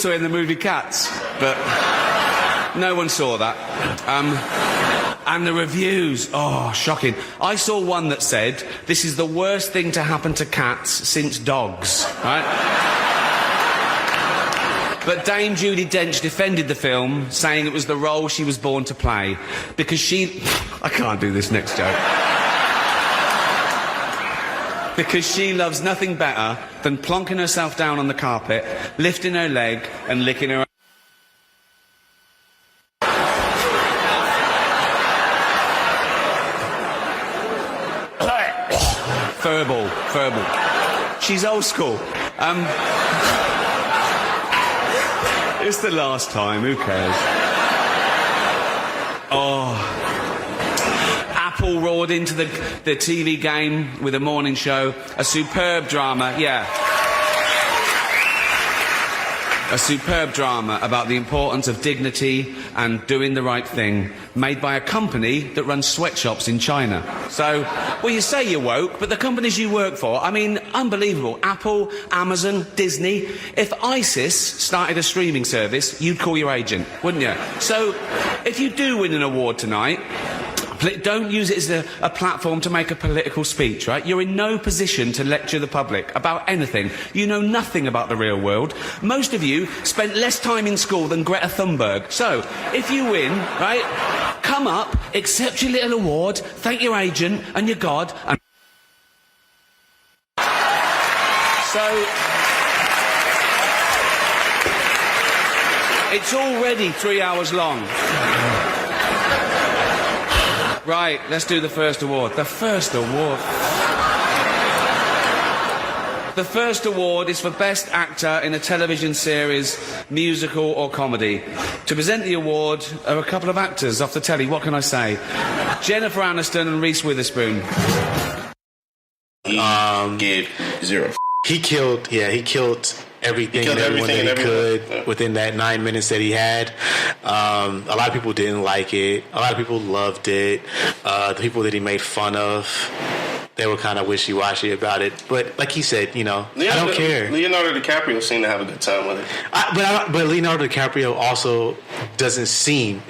also in the movie Cats, but no one saw that. And the reviews, oh, shocking. I saw one that said, this is the worst thing to happen to cats since dogs, right? But Dame Judi Dench defended the film, saying it was the role she was born to play, because she... I can't do this next joke. Because she loves nothing better than plonking herself down on the carpet, lifting her leg and licking her... Furball. She's old school. It's the last time, who cares? Oh... Apple roared into the TV game with a morning show. A superb drama, yeah. A superb drama about the importance of dignity and doing the right thing, made by a company that runs sweatshops in China. So, well, you say you're woke, but the companies you work for, I mean, unbelievable. Apple, Amazon, Disney. If ISIS started a streaming service, you'd call your agent, wouldn't you? So, if you do win an award tonight... Don't use it as a platform to make a political speech, right? You're in no position to lecture the public about anything. You know nothing about the real world. Most of you spent less time in school than Greta Thunberg. So, if you win, right, come up, accept your little award, thank your agent and your God, and... So... It's already 3 hours long. Right, let's do the first award. The first award. The first award is for Best Actor in a Television Series, Musical or Comedy. To present the award are a couple of actors off the telly, what can I say? Jennifer Aniston and Reese Witherspoon. He gave zero. He killed everything and everyone that he could within that 9 minutes that he had. A lot of people didn't like it. A lot of people loved it. The people that he made fun of, they were kind of wishy-washy about it. But like he said, I don't care. Leonardo DiCaprio seemed to have a good time with it. But Leonardo DiCaprio also doesn't seem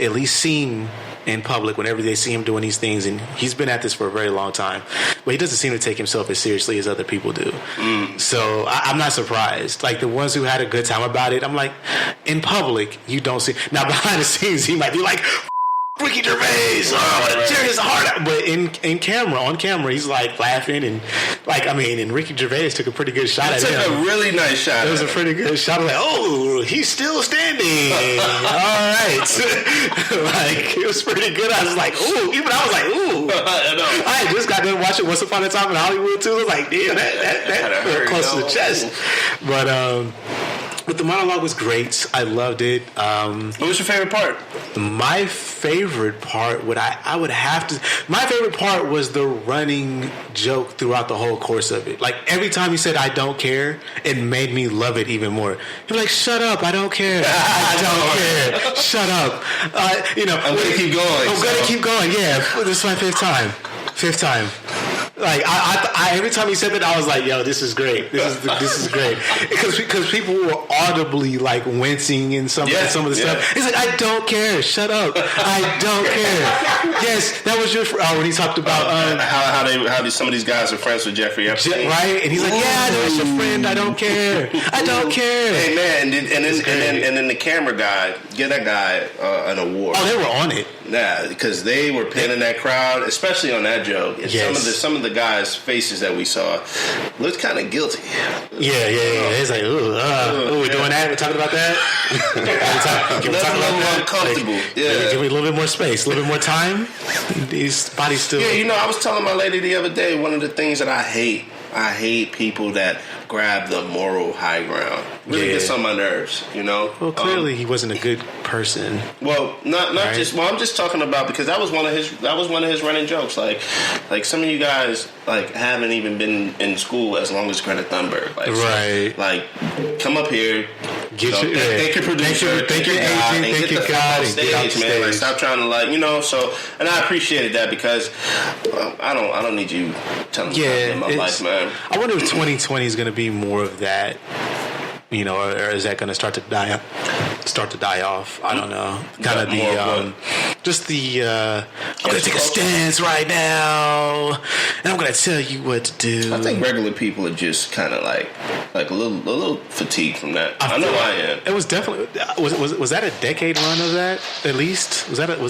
in public whenever they see him doing these things, and he's been at this for a very long time, but he doesn't seem to take himself as seriously as other people do. So I'm not surprised. Like, the ones who had a good time about it, I'm like, in public you don't see. Now behind the scenes he might be like, Ricky Gervais, tear his heart out. But on camera, he's like laughing and and Ricky Gervais took a pretty good shot at him. Took a really nice shot. It was a pretty good shot. I'm like, oh, he's still standing. All right. It was pretty good. I was like, ooh. Even I was like, ooh. I just got done watching Once Upon a Time in Hollywood too. I was like, damn, that hurt close to the chest. But the monologue was great. I loved it. What was your favorite part? My favorite part, my favorite part was the running joke throughout the whole course of it. Like, every time he said, I don't care, it made me love it even more. He was like, shut up, I don't care. I don't care. Shut up. I'm going to keep going. I'm going to keep going, yeah. This is my fifth time. Like, I every time he said that, I was like, "Yo, this is great. This is great." Because people were audibly like wincing in some of the stuff. He's like, "I don't care. Shut up. I don't care." Yes, that was your when he talked about how some of these guys are friends with Jeffrey Epstein, right? And he's like, "Yeah, that's your friend. I don't care. I don't care." Hey man, and then the camera guy, get that guy an award. Oh, they were on it. Yeah, because they were pinning that crowd, especially on that joke. And some of the guys' faces that we saw looked kind of guilty. Yeah. It's like, we're doing that. We're talking about that. Can we talk about that? Uncomfortable. Like, give me a little bit more space, a little bit more time. These bodies still. Yeah, I was telling my lady the other day, one of the things that I hate people that grab the moral high ground. Really gets on my nerves, Well, clearly he wasn't a good person. Well, not right? just. Well, I'm just talking about because that was one of his running jokes. Like some of you guys haven't even been in school as long as Greta Thunberg. Right. So, come up here. Thank your producer. Thank your agent. Thank your God. And get off the stage. Like, stop trying to So, and I appreciated that because I don't need you telling me about my life, man. I wonder if 2020 is going to be more of that. or is that going to start to die off? I don't know. Kind of I'm going to take a stance right now, and I'm going to tell you what to do. I think regular people are just kind of like a little fatigued from that. I know I am. It was definitely was that a decade run of that at least? Was it a bro?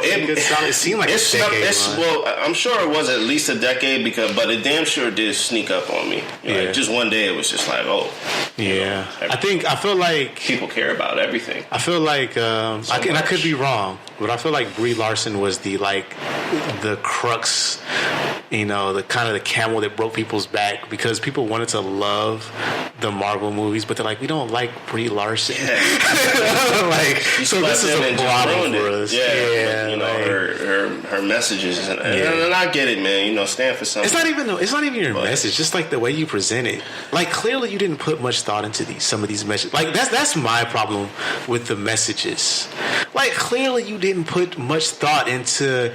It seemed like a decade run. Well, I'm sure it was at least a decade but it damn sure did sneak up on me. Like, just one day it was just like, oh. Yeah. I feel like people care about everything. I feel like I could be wrong, but I feel like Brie Larson was the crux, the kind of the camel that broke people's back, because people wanted to love the Marvel movies, but they're like, we don't like Brie Larson. Yeah. So this is a problem for us. Yeah. Her messages and I get it, man. Stand for something. It's not even your message, just like the way you present it. Like, clearly you didn't put much thought into some of these messages. Like, that's my problem with the messages. Like, clearly you didn't put much thought into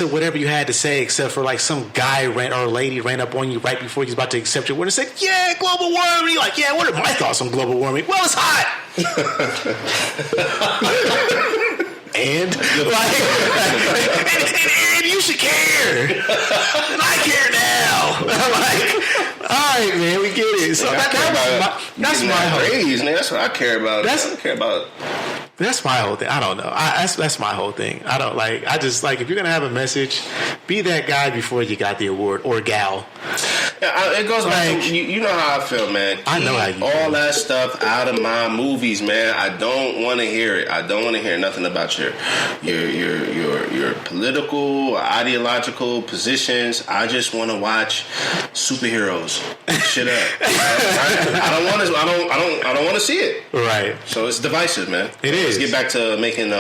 whatever you had to say, except for like some guy or lady ran up on you right before he's about to accept your word and said, yeah, global warming. You're like, yeah, what are my thoughts on global warming? Well, it's hot. And you should care. And I care now. I'm like, all right, man, we get it. So that's my whole raise, man. That's what I care about. I care about. That's my whole thing. I don't know. That's my whole thing. I don't like. I just like, if you're gonna have a message, be that guy before you got the award, or gal. Yeah, it goes back to, you know how I feel, man. I know how you feel. All that stuff out of my movies, man. I don't want to hear it. I don't want to hear nothing about your political or ideological positions. I just want to watch superheroes. Shit up. I don't want to see it. Right. So it's divisive, man. It is. Let's get back to making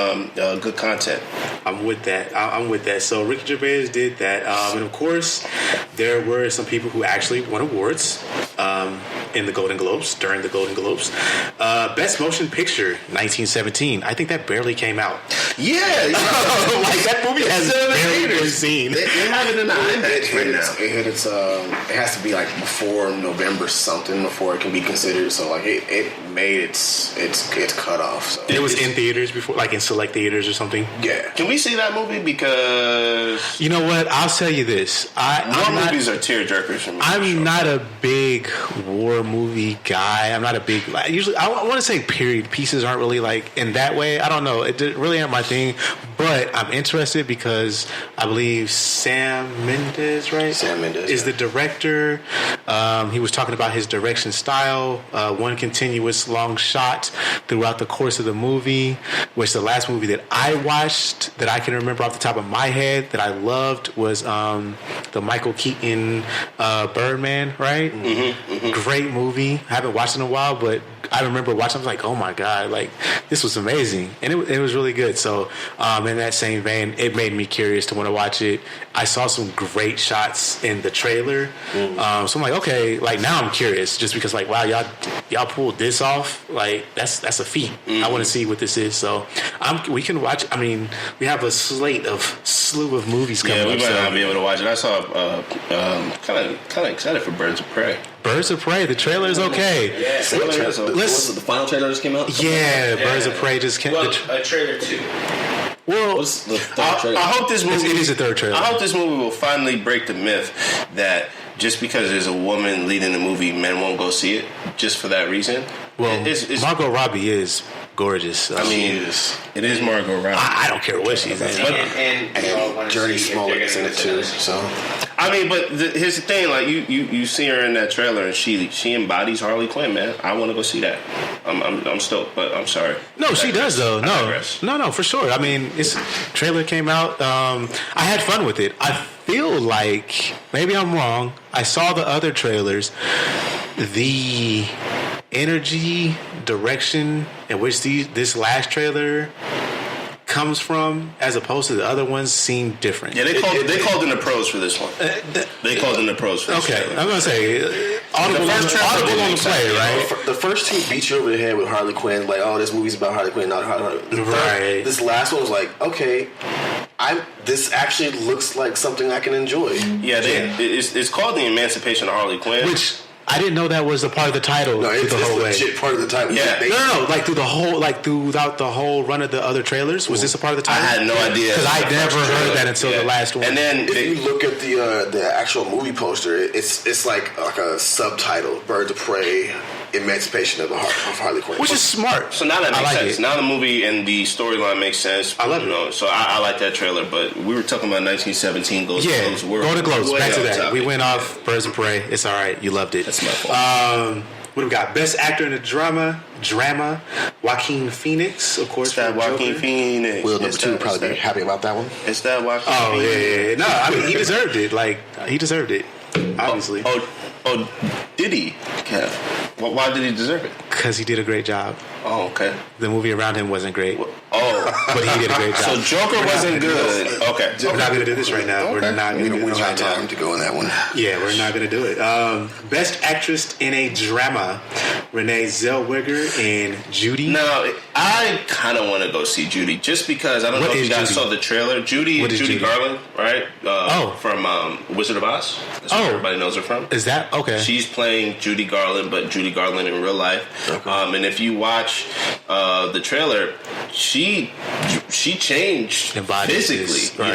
good content. I'm with that. So Ricky Gervais did that, and of course, there were some people who actually won awards in the Golden Globes, during the Golden Globes. Best Motion Picture, 1917. I think that barely came out. Yeah, like that movie has barely been seen. They have it in the IIBH right now. It has to be like before November something before it can be considered. So like it made its cutoff. So. It was in theaters before, like in select theaters or something. Yeah. Can we see that movie? Because you know what? I'll tell you this. Movies are tearjerkers for me. I'm not a big war movie guy. I'm not a big. Usually, I want to say period pieces aren't really like in that way. I don't know. It really ain't my thing. But I'm interested because I believe Sam Mendes, right? Sam Mendes is the director. He was talking about his direction style. One continuous long shot throughout the course of the movie, which the last movie that I watched that I can remember off the top of my head that I loved was the Michael Keaton Birdman, right? Mm-hmm. Great movie. I haven't watched it in a while, but I remember watching. I was like, oh my god, like this was amazing, and it was really good. So in that same vein, it made me curious to want to watch it. I saw some great shots in the trailer, so I'm like, okay, like now I'm curious, just because like, wow, y'all pulled this off, like that's a feat. I want to see what this is. So we can watch. I mean, we have a slew of movies coming up. Yeah, we might not be able to watch it. I saw kind of excited for Birds of Prey. Birds of Prey, the trailer is okay. Yeah, the final trailer just came out? Yeah, Birds of Prey just came out. Well, a trailer 2. Well, I hope this movie... It is a third trailer. I hope this movie will finally break the myth that just because there's a woman leading the movie, men won't go see it, just for that reason. Well, Margot Robbie is gorgeous. So. I mean, it is Margot Robbie. I don't care what she's in. And Journey Smollett's in it too. So I mean, but here's the thing: like you see her in that trailer, and she embodies Harley Quinn, man. I want to go see that. I'm stoked, but I'm sorry. No, she does though. No, for sure. I mean, trailer came out. I had fun with it. I feel like maybe I'm wrong. I saw the other trailers. The energy, direction in which this last trailer comes from, as opposed to the other ones, seem different. Yeah, they called in the pros for this one. They called in the pros for this. Okay, I'm gonna say audible on the play, right? The first two beat you over the head with Harley Quinn, like, oh, this movie's about Harley Quinn, not Harley Quinn. Right. This last one was like, okay, this actually looks like something I can enjoy. Yeah, it's called the Emancipation of Harley Quinn. Which I didn't know that was a part of the title. No, it's the whole way. legit part of the title. Yeah. No, like through the whole, like throughout the whole run of the other trailers. Was this a part of the I title? had no idea. Because I never heard that until the last one. And then If you look at the actual movie poster, it's like a subtitle: "Birds of Prey, Emancipation of Harley Quinn," which is smart. So now that I makes like sense. it. Now the movie and the storyline makes sense. I love it. So I like that trailer. But we were talking about 1917 Golden Globes. We're Golden Globes. way Back to off that. topic. We went off Birds of Prey. It's all right. You loved it. That's my fault. What do we got? Best actor in a drama. Joaquin Phoenix, of course. It's that Joaquin Phoenix. Will number It's two that- probably be it's happy about that one. that- It's that Joaquin Oh Phoenix. yeah. No, I mean he deserved it. Like he deserved it. Obviously, Oh, did he? Kev? Why did he deserve it? because he did a great job. Oh, okay. The movie around him wasn't great, Oh, but he did a great so job. Joker wasn't good. Okay. We're not going to do this right now. We're not going to do We this don't right have now. time to go in that one. Yeah, we're not going to do it. Best actress in a drama: Renee Zellweger and Judy. Now, I kind of want to go see Judy just because I don't What know if is you guys Judy? saw the trailer. Judy What is Judy? Garland, right? Oh. From Wizard of Oz. That's where Oh. everybody knows her from. Is that okay? She's playing Judy Garland, but Judy Garland in real life. And if you watch the trailer, she changed Embodies physically, this, right,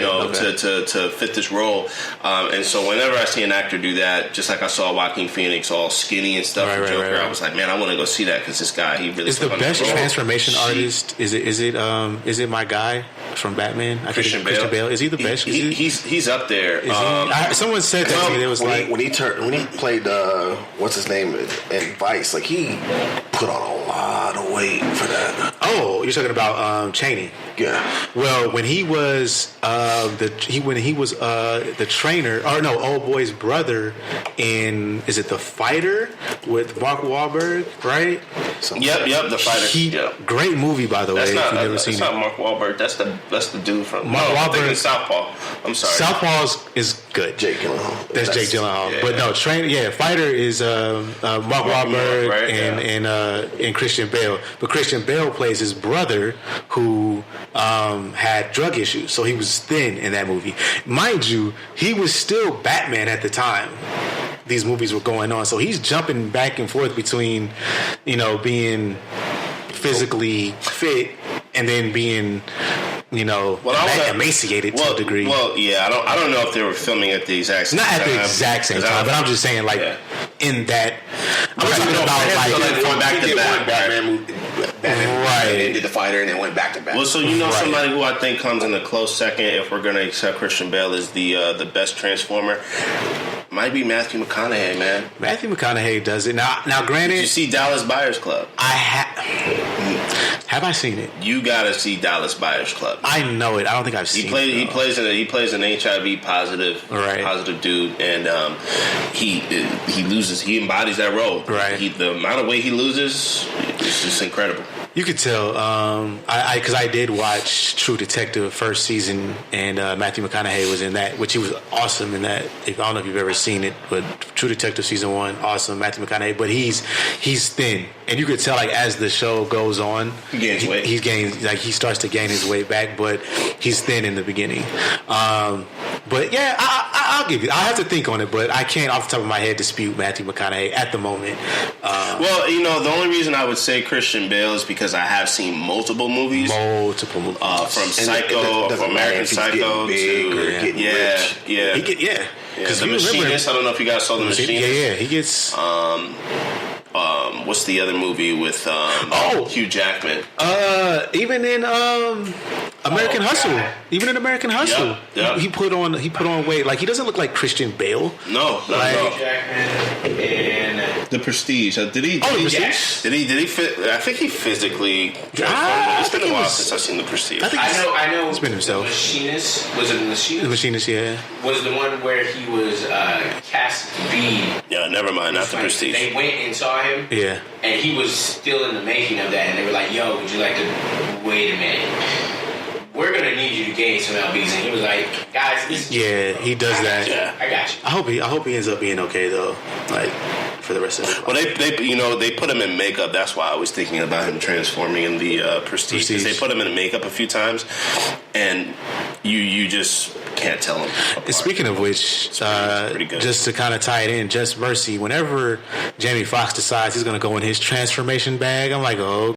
to fit this role. And so whenever I see an actor do that, just like I saw Joaquin Phoenix all skinny and stuff, Right, in Joker, right. I was like, man, I want to go see that because this guy, he really Is the took on best role. transformation artist? Is it my guy from Batman? I think Christian it's Christian Bale. Is he the best? He's up there. Is he? Someone said that to me. It was like when he played what's his name in Vice, like he put on a lot of weight for that. oh, you're talking about Cheney. Yeah. Well, when he was the trainer, or no, old boy's brother in The Fighter with Mark Wahlberg, right? Yep, the fighter. Great movie, by the way. That's If not, you've never that's seen not it, Mark Wahlberg. That's the dude from Mark I'm thinking Wahlberg- Southpaw. I'm sorry. Southpaw is good. Jake Gyllenhaal. That's Jake Gyllenhaal. yeah. But no, Fighter is Mark Wahlberg right, and Christian Bale. But Christian Bale plays his brother who had drug issues, so he was thin in that movie. Mind you, he was still Batman at the time these movies were going on, so he's jumping back and forth between, being physically fit and then being, emaciated to a degree. Well, yeah, I don't know if they were filming at the exact same Not time. at the exact same time, but I'm just saying, in that. I'm talking about going back to back. Batman and did the fighter and then went back to back. Well, so somebody who I think comes in a close second, if we're going to accept Christian Bale as the best Transformer, might be Matthew McConaughey, man. Matthew McConaughey does it now. Granted, Did you see Dallas Buyers Club? Have I seen it? You gotta see Dallas Buyers Club. I know it. I don't think I've seen it. He plays an HIV positive dude, and he embodies that role. Right. The amount of weight he loses is just incredible. You could tell, because I did watch True Detective first season, and Matthew McConaughey was in that, which he was awesome in that. I don't know if you've ever seen it, but True Detective season 1, awesome, Matthew McConaughey. But he's thin, and you could tell as the show goes on, he gains weight. He starts to gain his weight back, but he's thin in the beginning. But yeah, I'll give you. I'll have to think on it, but I can't off the top of my head dispute Matthew McConaughey at the moment. Well, the only reason I would say Christian Bale is because I have seen multiple movies. Multiple from Psycho, from American Psycho to getting rich. Because The Machinist. I don't know if you guys saw The Machinist. Yeah, he gets. What's the other movie with Hugh Jackman? Even in American Hustle. God. Even in American Hustle, Yep. he put on weight. Like he doesn't look like Christian Bale. No. Jackman and The Prestige. Did he? Oh, The Prestige? yes. Did he fit? I think he physically transformed. I It's been think a he while was- since I've seen The Prestige. I think I know. He's been himself. The Machinist was it the Machinist? The Machinist, yeah. Was the one where he was cast to be. Yeah, never mind. Not The like, Prestige. They went and saw him. Yeah. And he was still in the making of that, and they were like, "Yo, would you like to wait a minute? We're gonna need you to gain some lbs." And he was like, "Guys, this Yeah, he does that. Yeah. I got you." I hope he ends up being okay though. Like for the rest of his life. Well, they put him in makeup. That's why I was thinking about him transforming in the Prestige. 'Cause they put him in makeup a few times, and you just can't tell him apart. Speaking of which, just to kind of tie it in, Just Mercy, whenever Jamie Foxx decides he's going to go in his transformation bag, I'm like, oh,